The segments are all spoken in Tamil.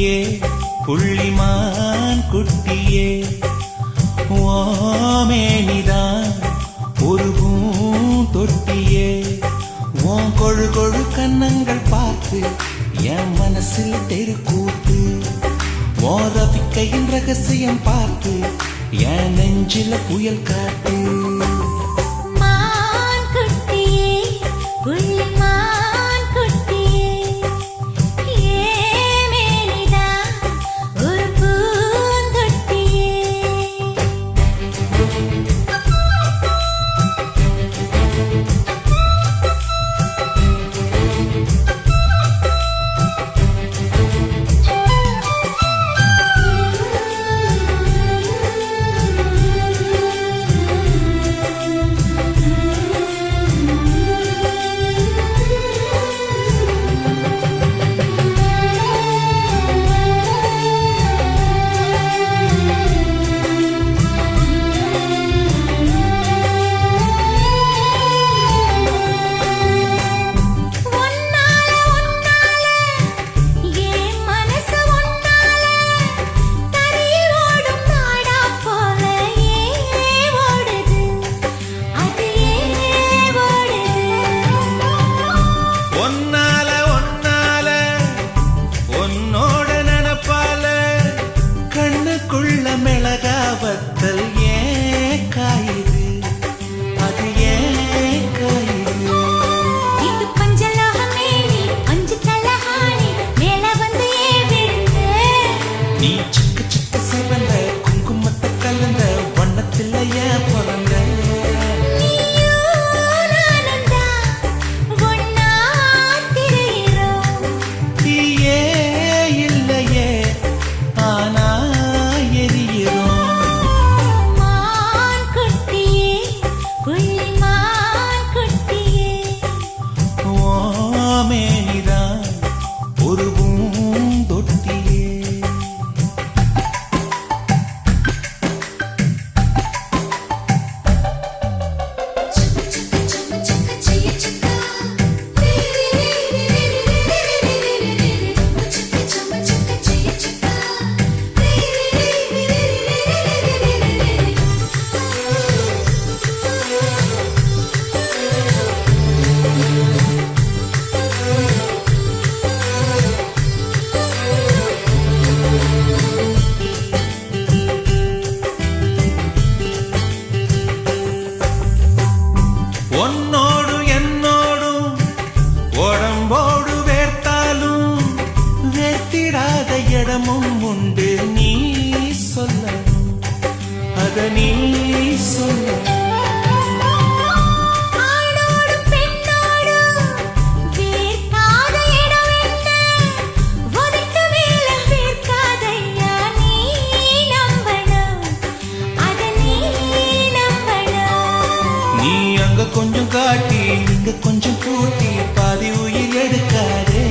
குட்டியே புள்ளிமான் குட்டியே ஓமேனிதான் ஒரு பூந்தொட்டியே உன் கொழு கொழு கன்னங்கள் பார்த்து என் மனசில் தெருக்கூத்து உன் ரவிக்கையின் ரகசியம் பார்த்து என் நெஞ்சில புயல் காத்து மிளகாவத்தல் ஏன் காயுது அது ஏன் காயுது இது பஞ்சலோகமே நீ பஞ்சு தலஹானி மேல வந்து விழுந்து நீ சிக்க சிக்க சிவந்த குங்குமத்தை கலந்த வண்ணத்தில் ஏன் பிறந்த இடமும் உண்டு நீ சொல்ல அத நீ சொல்ல ஆடோடு பெண்ணோடு வேர்க்காத இடம் என்ன ஒதுக்கு மேல வேர்க்காதையா நீ நம்பணும் அத நீ நம்பணும் நீ அங்க கொஞ்சம் காட்டி இங்க கொஞ்சம் கூட்டி பாதி உயிர் எடுக்காதே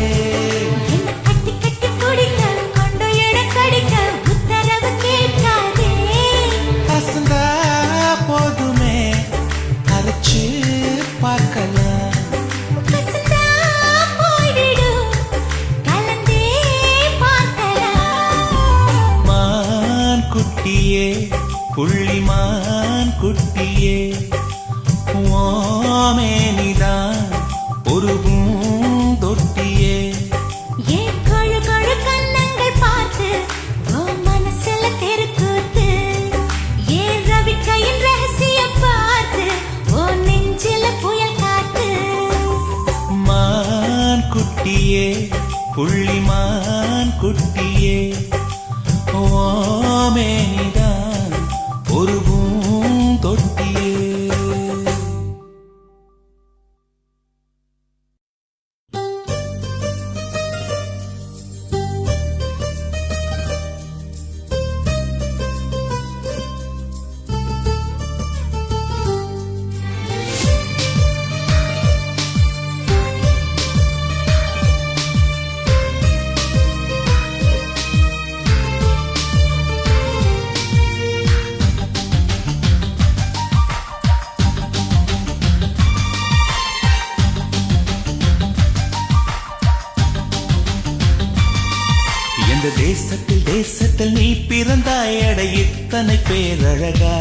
குட்டியே புள்ளிமான் குட்டியே ஓமேனிதான் ஒரு பூந்தொட்டியே ஏன் கொழு கொழு கன்னங்கள் பார்த்து உன் மனசுல தெருக்கூத்து ஏன் ரவிக்கையின் ரகசியம் பார்த்து உன் நெஞ்சில புயல் காத்து மான் குட்டியே புள்ளிமான் குட்டியே ஓமேனிதான் ஒரு பூந்தொட்டியே இந்த தேசத்தில் தேசத்தில் நீ பிறந்தாய் அட இத்தனை பேரழகா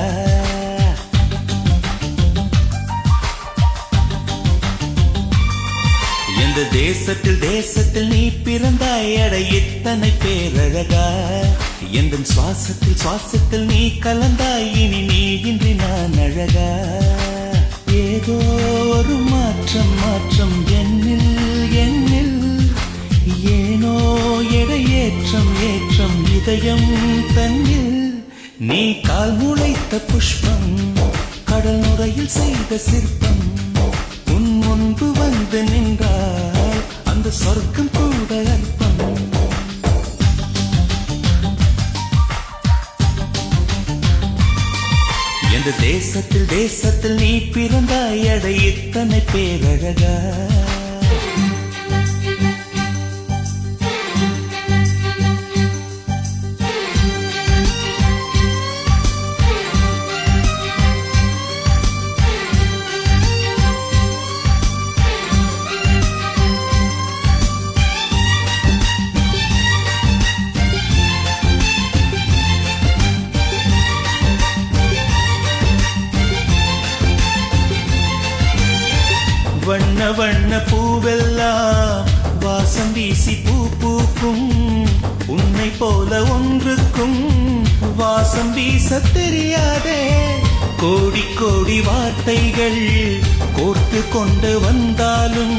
இந்த தேசத்தில் தேசத்தில் நீ பிறந்தாய் அட இத்தனை பேரழகா எந்த சுவாசத்தில் சுவாசத்தில் நீ கலந்தாய் இனி நீ இன்றி நான் அழகா ஏதோ ஒரு மாற்றம் மாற்றம் என்னில் என்னில் ஏனோ எடை ஏற்றம் ஏற்றம் இதயம் தன்னில் நீ கால் முளைத்த புஷ்பம் கடல் நுரையில் செய்த சிற்பம் உன் முன்பு வந்து நின்றால் அந்த சொர்க்கம் கூட அற்பம் எந்த தேசத்தில் தேசத்தில் நீ பிறந்தாய் அட இத்தனை பேரழகா வண்ண வண்ண பூவெல்லாம் வாசம் வீசி பூ பூக்கும் உன்னை போல ஒன்றுக்கும் வாசம் வீச தெரியாதே கோடி கோடி வார்த்தைகள் கோர்த்து கொண்டு வந்தாலும்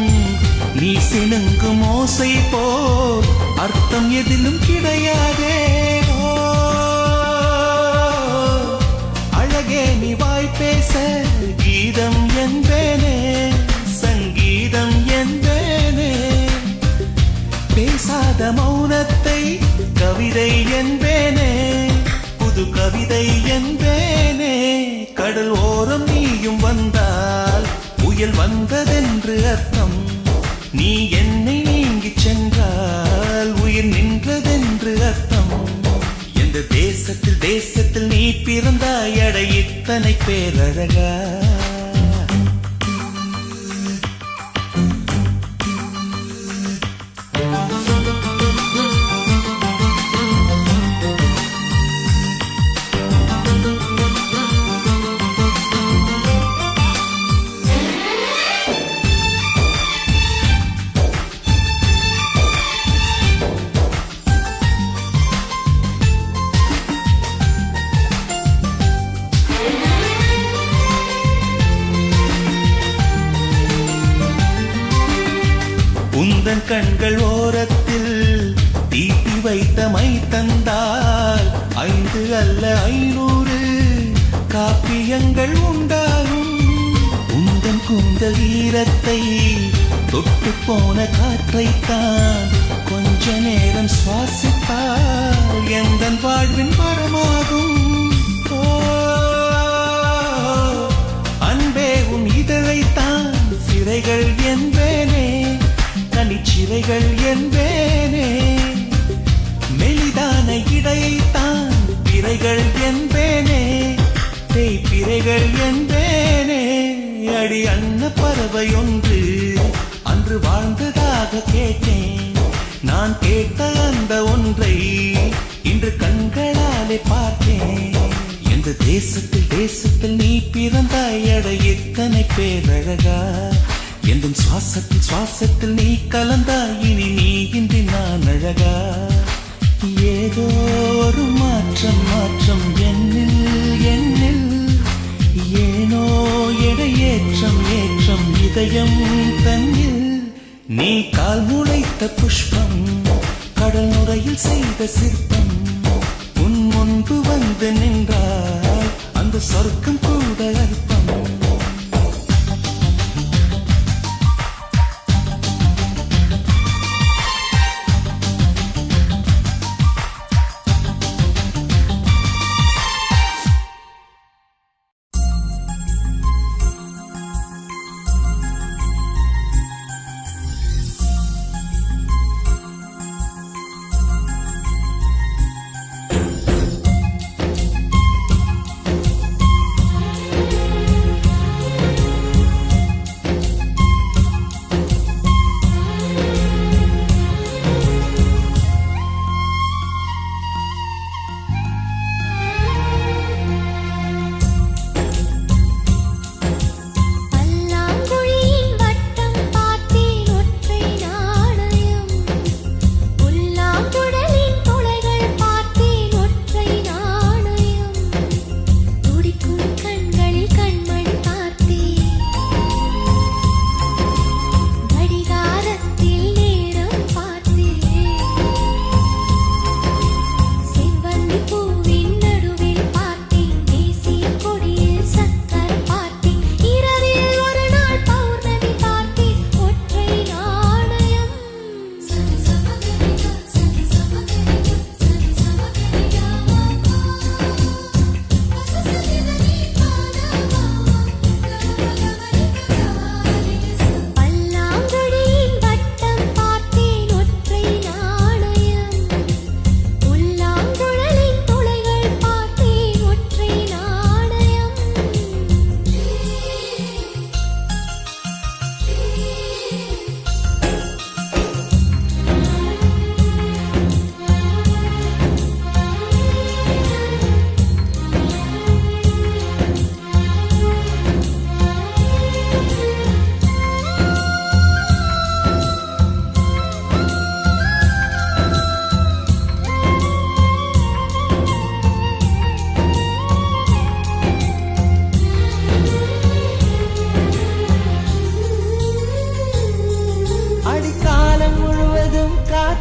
நீ சிணுங்கும் ஓசை போல் அர்த்தம் எதிலும் கிடையாதே அழகே நீ வாய் பேச கீதம் என்பேனே சங்கீதம் என்பேனே பேசாத மௌனத்தை கவிதை என்பேனே புது கவிதை என்பேனே கடல் ஓரம் நீயும் வந்தால் புயல் வந்ததென்று அர்த்தம் நீ என்னை நீங்கி சென்றால் உயிர் நின்றதென்று அர்த்தம் எந்த தேசத்தில் தேசத்தில் நீ பிறந்தாய் அட இத்தனை பேரழகா உந்தன் கண்கள் ஓரத்தில் தீட்டி வைத்த மை தந்தால் 5 அல்ல 500 காப்பியங்கள் உண்டாகும் உந்தன் கூந்தல் ஈரத்தை தொட்டு போன காற்றைத்தான் கொஞ்ச நேரம் சுவாசித்தால் எந்தன் வாழ்வின் பரமாகும் அன்பே உன் இதழைத்தான் சிறைகள் என்பேனே தனிச்சிறைகள் என்பேனே மெலிதான இடையைத்தான் பிறைகள் என்பேனே தேய்பிறைகள் என்பேனே அடி அன்ன பறவை ஒன்று அன்று வாழ்ந்ததாக கேட்டேன் நான் கேட்ட அந்த ஒன்றை இன்று கண்களாலே பார்த்தேன் எந்த தேசத்தில் தேசத்தில் நீ பிறந்தாய் அட எத்தனை பேரழகா எந்த சுவாசத்தில் சுவாசத்தில் நீ கலந்தாய் இனி நீ இன்றி நான் அழகா ஏதோ ஒரு மாற்றம் மாற்றம் என்னில் என்னில் ஏனோ எடை ஏற்றம் ஏற்றம் இதயம் தன்னில் நீ கால் முளைத்த புஷ்பம் கடல் நுரையில் செய்த சிற்பம் உன் முன்பு வந்து நின்றால் அந்த சொர்க்கம் கூட அற்பம்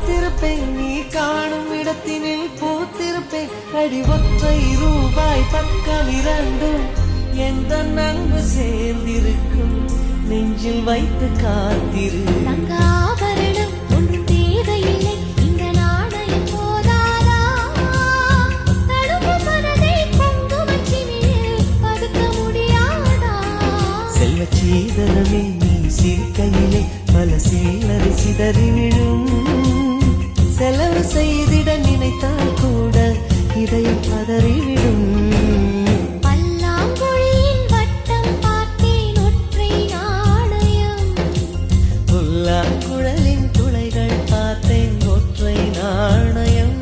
காத்திருப்பேன் நீ காணும் இடத்தினில் பூத்திருப்பேன் அடி ஒற்றை ரூபாய் பக்கம் இரண்டும் எந்த நன்கு சேர்ந்திருக்கும் நெஞ்சில் வைத்து காத்திரு தங்க ஆபரணம் ஒன்றும் தேவையில்லை இந்த நாணயம் போதாதா தடுப்பு மனதை குங்குமச்சிமிழில் பதுக்க முடியாதா செல்வச் சீதனமே நீ சிரிக்கையிலே பல சில்லறை சிதறி விழும் செலவு செய்திட நினைத்தால் கூட இதயம் பதறிவிடும் பல்லாங்குழியின் வட்டம் பார்த்தேன் ஒற்றை நாணயம் புல்லாங்குழலின் துளைகள் பார்த்தேன் ஒற்றை நாணயம்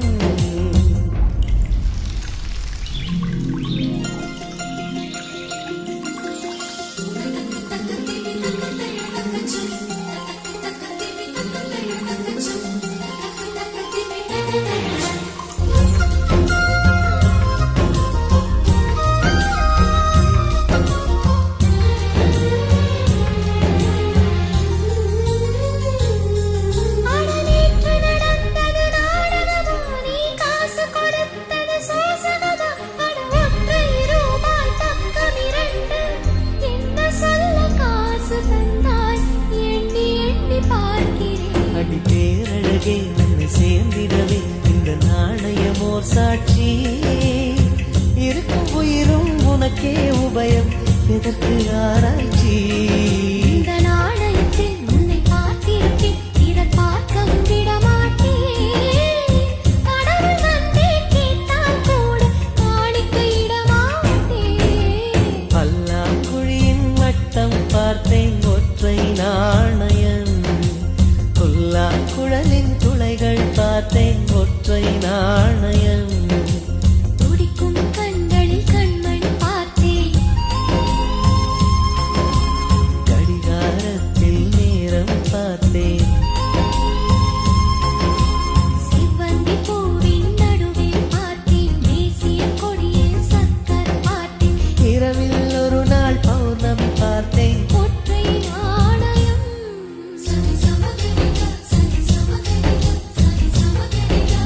அடநேற்று நடந்தது நாடகமா நீ காசு கொடுத்தது சோசகமா அட ஒற்றை ரூபாய் பக்கம் இரண்டு என்ன சொல்ல காசு தந்தாய் எண்ணி எண்ணி பார்க்கிறேன் அடி பேரழகே நம்மை சேர்ந்திடவே இந்த நாணயமோர் சாட்சி இருக்கும் உயிரும் உனக்கே உபயம் எதற்கு ஆராய்ச்சி இந்த நாணயத்தில் உன்னை பார்த்திருப்பேன் பிறர் பார்க்கவும் விடமாட்டேன் கடவுள் வந்தே கேட்டால் கூட காணிக்கையிட மாட்டேன் பல்லாங்குழியின் வட்டம் பார்த்தேன் ஒற்றை நாணயம் புல்லாங்குழலின் துளைகள் பார்த்தேன் ஒற்றை நாணயம் துடிக்கும் கண்களில் கண்மணி பார்த்தேன் கடிகாரத்தில் நேரம் பார்த்தேன் சிவந்தி பூவின் நடுவில் பார்த்தேன் தேசிய கொடியில் சக்கர் பார்த்தேன் இரவில் ஒரு நாள் பௌர்ணமி பார்த்தேன் ஒற்றை நாணயம் சரி சமகரிகா சரி சமகரிகா சரி சமகரிகா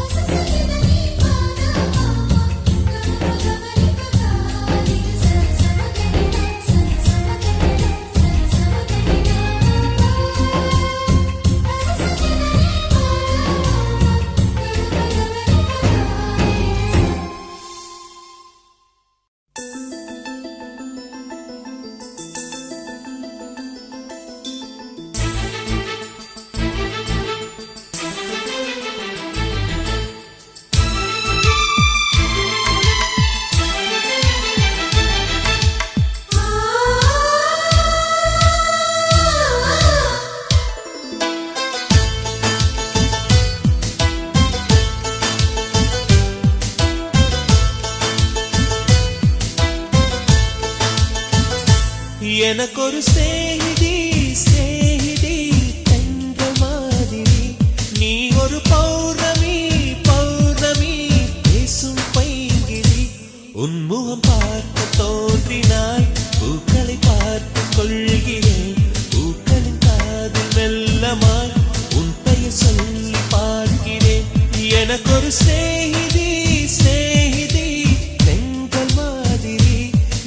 சசசரிதனி பாதா கமகமரிகா காரி சரி சமகரிகா சரி சமகரிகா சரி சமகரிகா சசசரிதனி எனக்கொரு சேதி சேதி தங்க மாதிரி நீ ஒரு பௌர்ணமி பௌர்ணமி பேசும் பைங்கிழி உன்முகம் பார்க்க தோன்றினாய் பூக்களை பார்த்து கொள்கிறேன் பூக்களின் காதில் மெல்லமாய் உன் பெயர் சொல்லி பார்க்கிறேன் எனக்கொரு சேதி சேதி தெங்கள் மாதிரி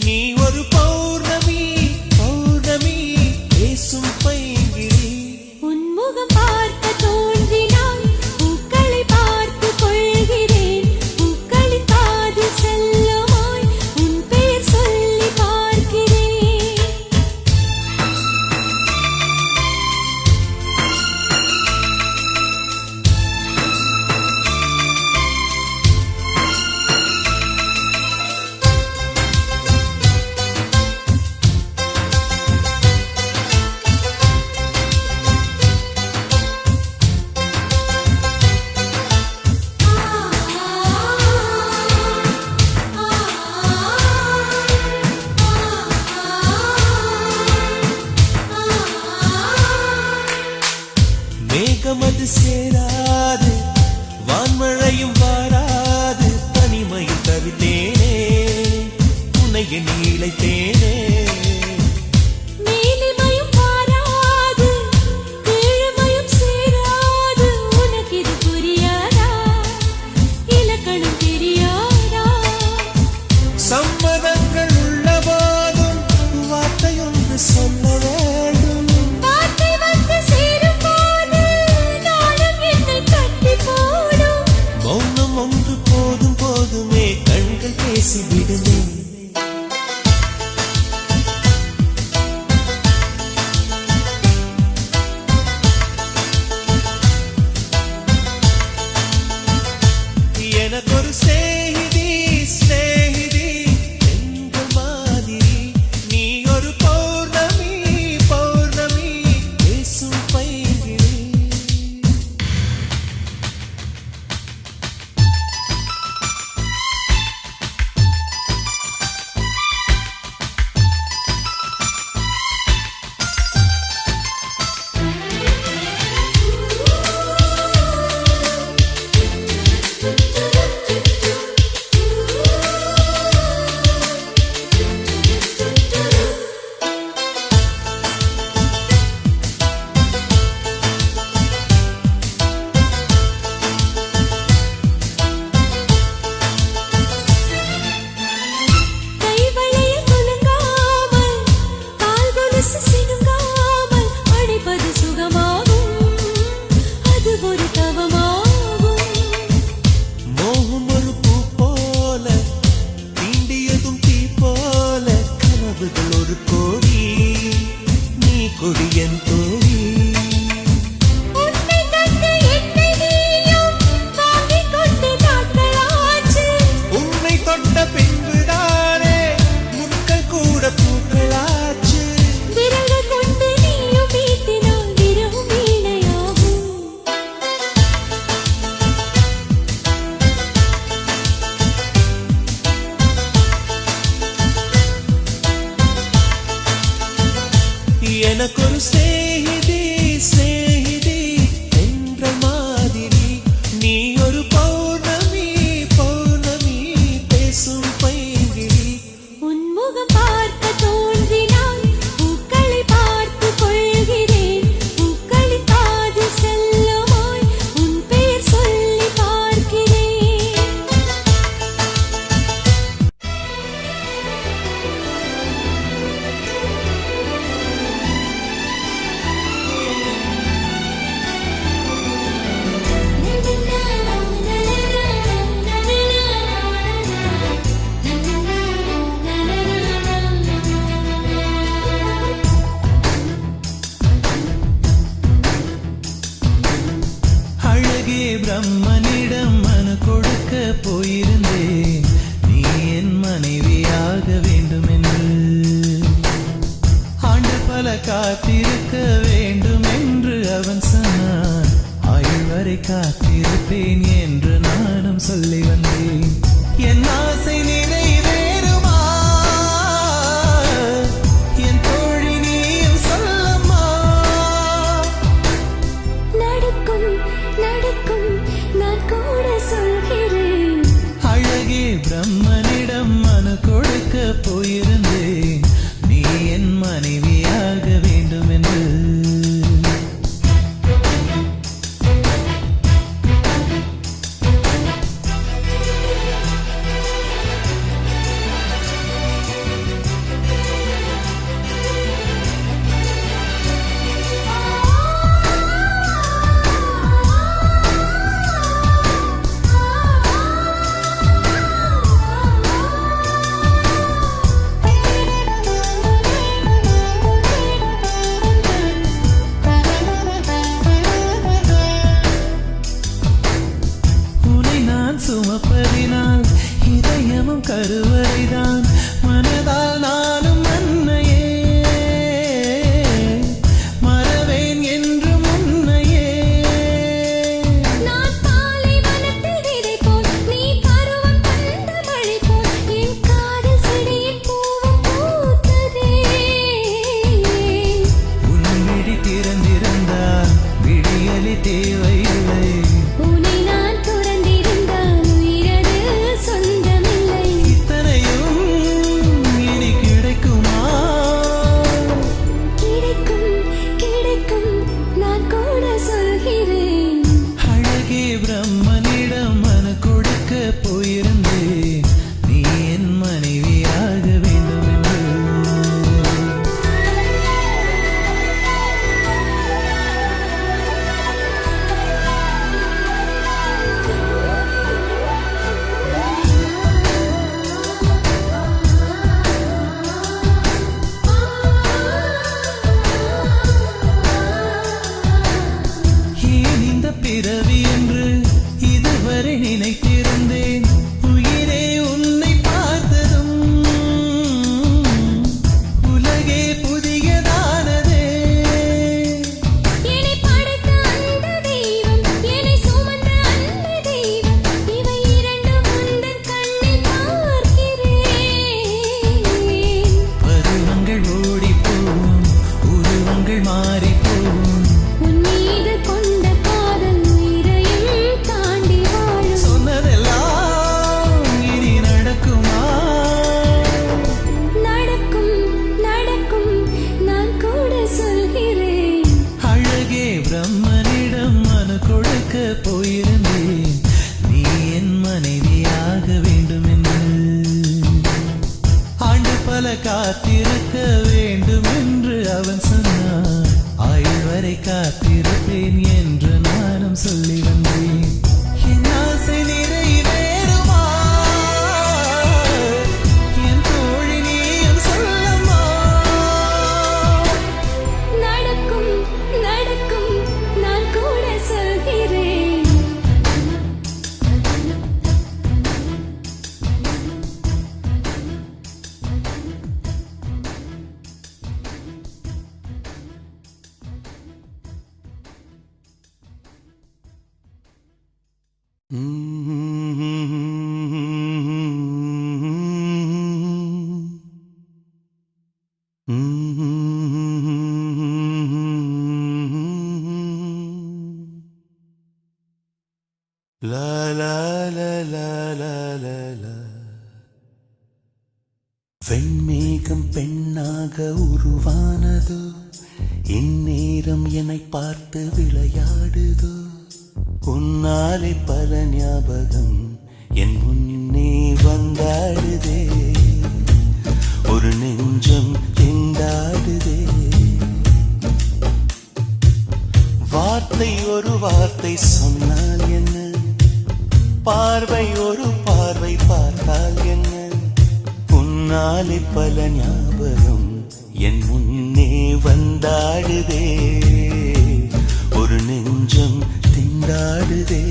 நீ ஒரு பௌர்ணமி பௌர்ணமி பேசும் பைங்கிழி உன்முகம் பார்க்க தோன்றினாய் பூக்களை பார்த்து கொள்கிறேன் பூக்களின் காதில் செல்லுமாய் உன் பெயர் சொல்லி பார்க்கிறேன் மேகமது சேராது வான்மழையும் வாராது தனிமையில் தவித்தேனே உன்னை எண்ணி இழைத்தேனே மேலிமையும் வாராது கீழ்மையும் பிரம்மனிடம் மனு கொடுக்க போயிருந்தேன், நீ என் மனைவியாக வேண்டும் என்று. ஆண்டு பல காத்திருக்க வேண்டும் என்று அவன் சொன்னான், ஆயுள் வரை காத்திருப்பேன் என்று நானும் சொல்லி வந்தேன். என் ஆசை நிறைவேறுமா என் தோழி நீயும் சொல்லம்மா. நடக்கும் நடக்கும் நான் கூட சொல்கிறேன். அழகே பிரம்மனிடம் மனு கொடுக்க போயிருந்தேன், நீ என் மனைவியாக வேண்டும் என்று. சுமப்பதினால் இதயமும் கருவறைதான், மனதால் நானும் அன்னையே மறவேன் என்று முன்னையே. நான் பாலைவனத்தில் விதை போல், நீ பருவம் தந்த மழை போல், என் காதல் செடியின் பூவும் பூத்ததே. உன் விழி திறந்திருந்தால் விடியலி தேவையில்லை, உன்னை நான் துறந்திருந்தால் உயிரது சொந்தமில்லை. இத்தனையும் இனி கிடைக்குமா? கிடைக்கும் கிடைக்கும் நான் கூட சொல்கிறேன். அழகே பிரம்மனிடம் மனு கொடுக்க போயிருந்தேன், நீ என் மனைவியாக வேண்டும் என்று. ஏன் இந்த பிறவி என்று இதுவரை நினைத்திருந்தேன், உயிரே உன்னை பார்த்ததும் உலகே புதியதானதே. என்னை படைத்த அந்த தெய்வம், என்னை சுமந்த அந்த தெய்வம், இவை இரண்டும் உந்தன் கண்ணில் பார்க்கிறேன். பருவங்கள் ஓடிப்போம், உருவங்கள் மாறிப்போம், உன் மீது கொண்ட காதல் உயிரையும் தாண்டி வாழும். சொன்னதெல்லாம் இனி நடக்குமா? நடக்கும் நடக்கும் நான் கூட சொல்கிறேன். அழகே பிரம்மனிடம் மனு கொடுக்க போயிருந்தேன், நீ என் மனைவியாக வேண்டும் என்று. ஆண்டு பல காத்திருக்க வேண்டும் என்று அவன் சொன்னான், ஆயுள் வரை காத்திருப்பேன் என்று நானும் சொல்லி வந்தேன். என் ஆசை நிறைவேறுமா என் தோழி நீயும் சொல்லம்மா. நடக்கும் நடக்கும் நான் கூட சொல்கிறேன். La la la la la la la. வெண்மேகம் பெண்ணாக உருவானதோ, இந்நேரம் என்னை பார்த்து விளையாடுதோ. உன்னாலே பல ஞாபகம் என் முன்னே வந்தாடுதே, ஒரு நெஞ்சம் திண்டாடுதே. வார்த்தை ஒரு வார்த்தை சொன்னால் என்ன, பார்வை ஒரு பார்வை பார்த்தால் என்ன. உன்னாலே பல ஞாபகம் என் முன்னே வந்தாடுதே, ஒரு நெஞ்சம் திண்டாடுதே.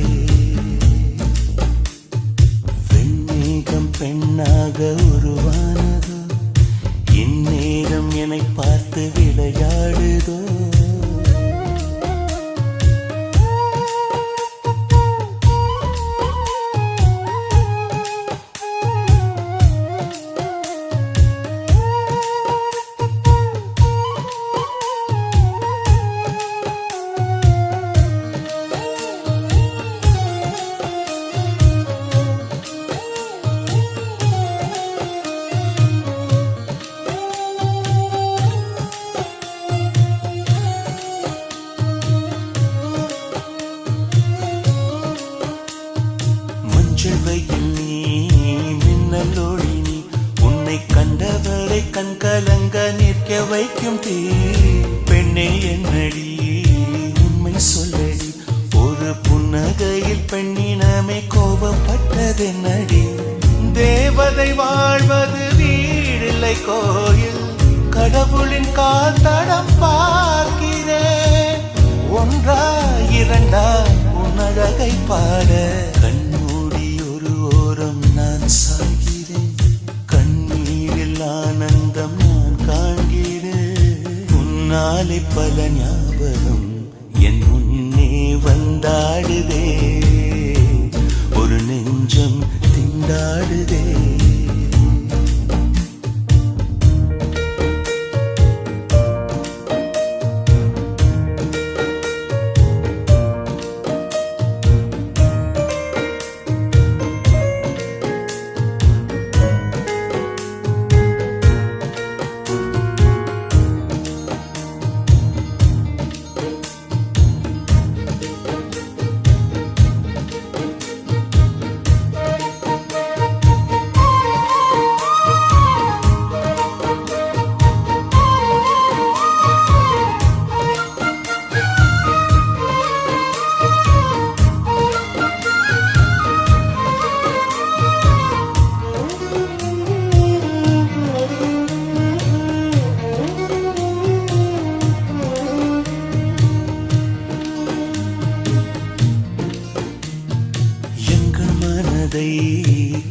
தூங்குகையில் நீ மின்னல் ஒளி நீ உன்னை கண்டவரை கண்கலங்க நிற்க வைக்கும் தீ பெண்ணே என்னடி உண்மை சொல்லடி ஒரு புன்னகையில் பெண்ணினமே கோபப்பட்டதென்னடி தேவதை வாழ்வது வீடில்லை கோயில் கடவுளின் கால் தடம் பார்க்கிறேன் ஒன்றா இரண்டா உன்னழகை பாட கண்மூடி ஒரு ஓரம் நான் சாகிறேன் கண்ணீரில் ஆனந்தம் நான் காண்கிறேன் உன்னாலே பல ஞாபகம் என் முன்னே வந்தாடுதே ஒரு நெஞ்சம் திண்டாடுதே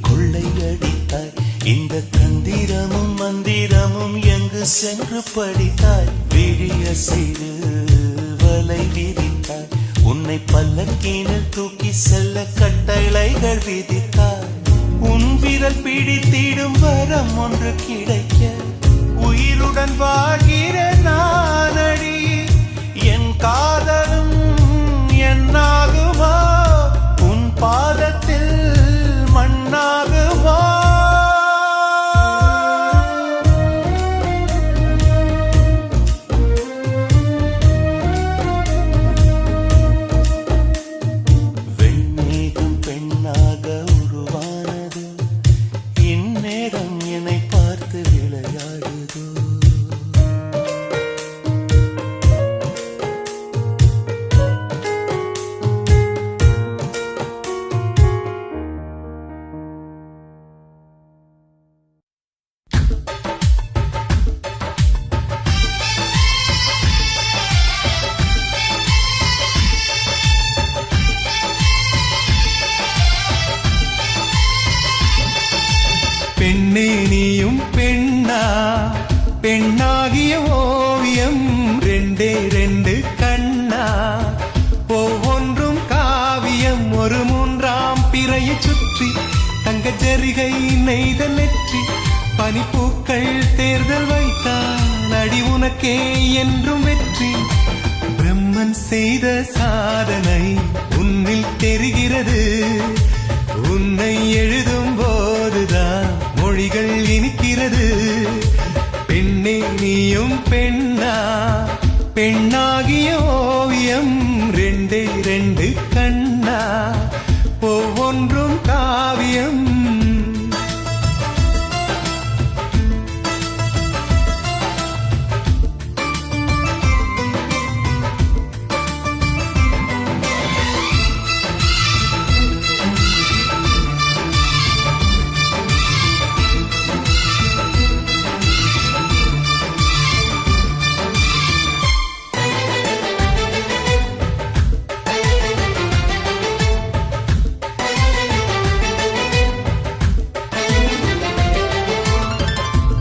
கொள்ளையடித்தாய் இந்த தந்திரமும் மந்திரமும் எங்கு சென்று படித்தாய் விழிய செய்து வலை விரித்தாய் உன்னை பல்லக்கீனில் தூக்கி செல்ல கட்டளைகள் விதித்தாய் உன் விரல் பிடித்திடும் வரம் ஒன்று கிடைக்க உயிருடன் வாழ்கிற நானடி என் காதலும் என்னாகுமா உன் பாதத்தில் மண்ணாகுமா வெண்மேகம் பெண்ணாக உருவானது இந்நேரம் என்னை பார்த்து விளையாடுதோ பெண்ணே நீயும் பெண்ணா பெண்ணாகிய ஓவியம் ரெண்டே ரெண்டு கண்ணா ஒவ்வொன்றும் காவியம் ஒரு மூன்றாம் பிறையை சுற்றி தங்க ஜரிகை நெய்த நெற்றி பனிப்பூக்கள் தேர்தல் வைத்தான் அடி உனக்கே என்றும் வெற்றி பிரம்மன் செய்த சாதனை உன்னில் தெரிகிறது உன்னை எழுதும் போதுதான் மொழிகள் இனிக்கிறது பெண்ணே நீயும் பெண்ணா பெண்ணாகிய ஓவியம் ரெண்டே ரெண்டு கண்ணா ஒவ்வொன்றும் காவியம்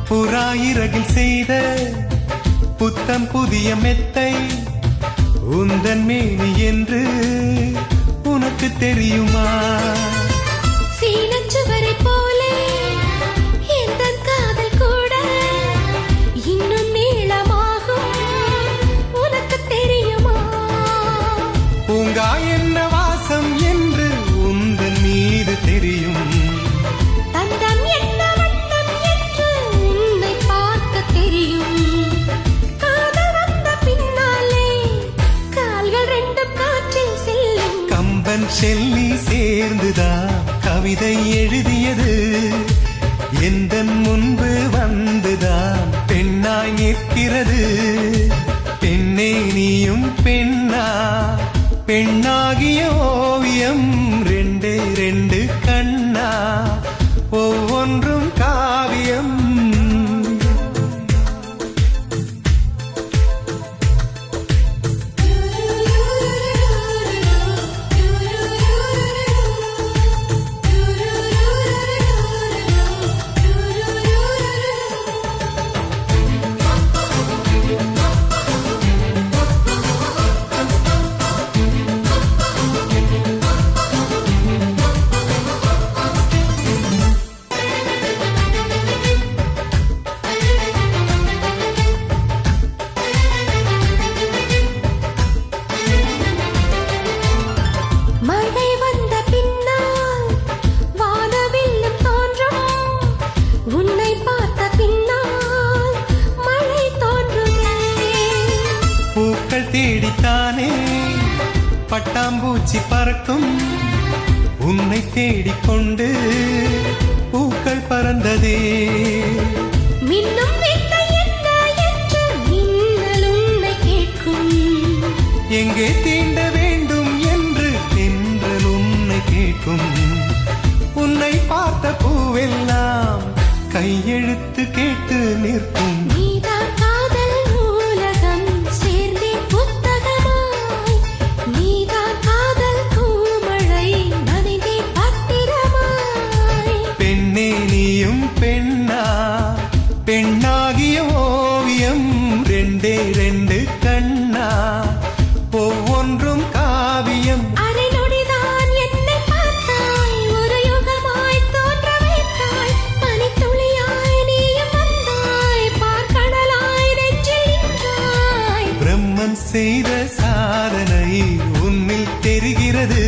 புறாயிரகில் செய்த புத்தம் புதிய மெத்தை உந்தன் மேனி என்று உனக்கு தெரியுமா சீனச்சுவரை போலே எந்தன் காதல் கூட இன்னும் நீளமாகும் உனக்கு தெரியுமா பூங்கா என்ன வாசம் என்று உந்தன் மீது தெரியும் தந்தம் என்ன வண்ணம் என்று உன்னை பார்க்க தெரியும் காதல் வந்த பின்னாலே கால்கள் ரெண்டும் காற்றில் செல்லும் கம்பன் செல்லி சேர்ந்துதான் கவிதை எழுதியது எந்தன் முன்பு வந்துதான் பெண்ணாய் நிற்கிறது. பெண்ணே நீயும் பெண்ணா, பெண்ணாகிய ஓவியம் ரெண்டே ரெண்டு கண்ணா, ஒவ்வொன்றும் காவியம். மழை வந்த பின்னால் வானவில்லும் தோன்றும், உன்னை பார்த்த பின்னால் மழை தோன்றுமே. பூக்கள் தேடித்தானே பட்டாம்பூச்சி பறக்கும், உன்னை தேடிக்கொண்டு பூக்கள் பறந்ததே. மின்னும் வித்தை என்ன என்று மின்னல் உன்னை கேட்கும், எங்கே தீண்ட வேண்டும் என்று தென்றல் உன்னை கேட்கும். உன்னை பார்த்த பூவெல்லாம் கையெழுத்து கேட்டு நிற்கும். நீதான் காதல் நூலகம் சேர்ந்தே புத்தகமாய், நீதான் காதல் பூமழை நனைந்தே பத்திரமாய். பெண்ணே நீயும் பெண்ணா, பெண்ணாகிய ஓவியம் ரெண்டே ரெண்டு கண்ணா, ஒவ்வொன்றும் காவியம். அரை நொடிதான் என்னை பார்த்தாய், ஒரு யுகமாய் தோன்ற வைத்தாய். பனித்துளியாய் நீயும் வந்தாய், பார்க்கடலாய் நெஞ்சில் நின்றாய். பிரம்மன் செய்த சாதனை உன்னில் தெரிகிறது.